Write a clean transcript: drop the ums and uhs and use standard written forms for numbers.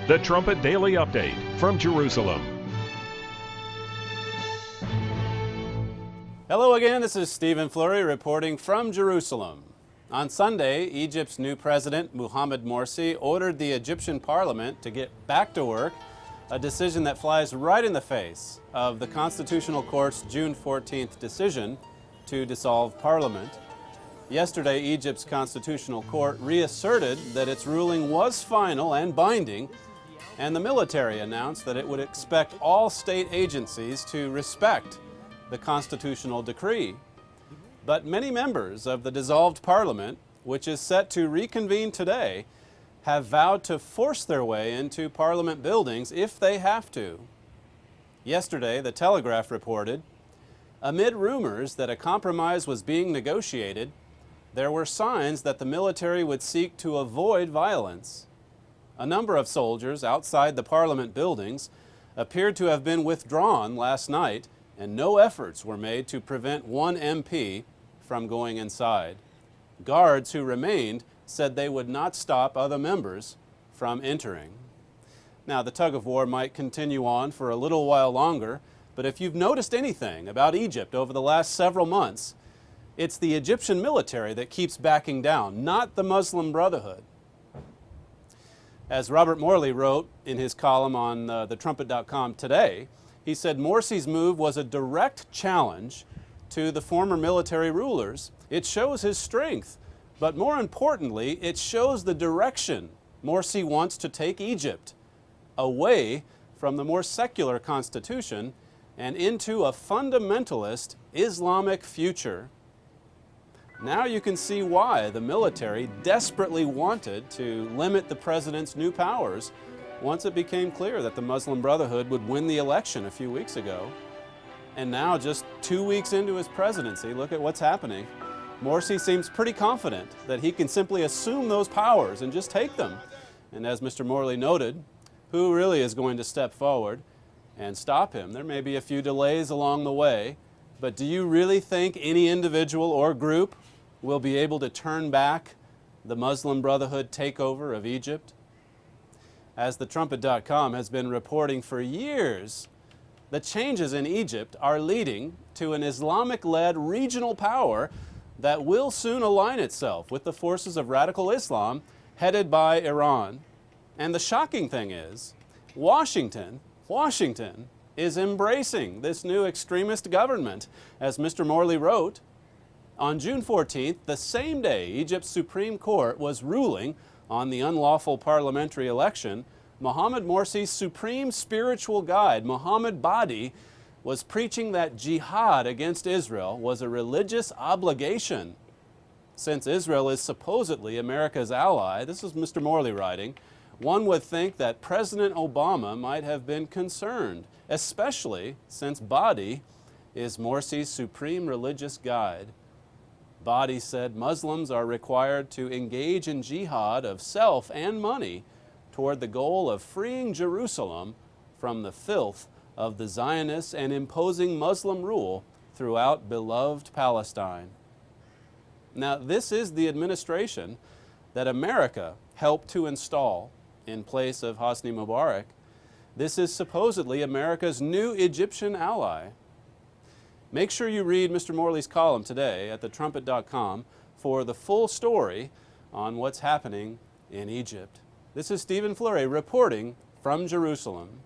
The Trumpet Daily Update from Jerusalem. Hello again, this is Stephen Flurry reporting from Jerusalem. On Sunday, Egypt's new president, Mohammed Morsi, ordered the Egyptian parliament to get back to work, a decision that flies right in the face of the Constitutional Court's June 14th decision to dissolve parliament. Yesterday, Egypt's Constitutional Court reasserted that its ruling was final and binding, and the military announced that it would expect all state agencies to respect the constitutional decree. But many members of the dissolved parliament, which is set to reconvene today, have vowed to force their way into parliament buildings if they have to. Yesterday, the Telegraph reported, amid rumors that a compromise was being negotiated, there were signs that the military would seek to avoid violence. A number of soldiers outside the parliament buildings appeared to have been withdrawn last night, and no efforts were made to prevent one MP from going inside. Guards who remained said they would not stop other members from entering. Now, the tug-of-war might continue on for a little while longer, but if you've noticed anything about Egypt over the last several months, it's the Egyptian military that keeps backing down, not the Muslim Brotherhood. As Robert Morley wrote in his column on thetrumpet.com today, he said Morsi's move was a direct challenge to the former military rulers. It shows his strength, but more importantly, it shows the direction Morsi wants to take Egypt, away from the more secular constitution and into a fundamentalist Islamic future. Now you can see why the military desperately wanted to limit the president's new powers once it became clear that the Muslim Brotherhood would win the election a few weeks ago. And now, just 2 weeks into his presidency, look at what's happening. Morsi seems pretty confident that he can simply assume those powers and just take them. And as Mr. Morley noted, who really is going to step forward and stop him? There may be a few delays along the way, but do you really think any individual or group will be able to turn back the Muslim Brotherhood takeover of Egypt? As thetrumpet.com has been reporting for years, the changes in Egypt are leading to an Islamic-led regional power that will soon align itself with the forces of radical Islam headed by Iran. And the shocking thing is, Washington is embracing this new extremist government. As Mr. Morley wrote, on June 14th, the same day Egypt's Supreme Court was ruling on the unlawful parliamentary election, Mohammed Morsi's supreme spiritual guide, Muhammad Badi, was preaching that jihad against Israel was a religious obligation. Since Israel is supposedly America's ally, this is Mr. Morley writing, one would think that President Obama might have been concerned, especially since Badi is Morsi's supreme religious guide. Badi said Muslims are required to engage in jihad of self and money toward the goal of freeing Jerusalem from the filth of the Zionists and imposing Muslim rule throughout beloved Palestine. Now, this is the administration that America helped to install in place of Hosni Mubarak. This is supposedly America's new Egyptian ally. Make sure you read Mr. Morley's column today at thetrumpet.com for the full story on what's happening in Egypt. This is Stephen Flurry reporting from Jerusalem.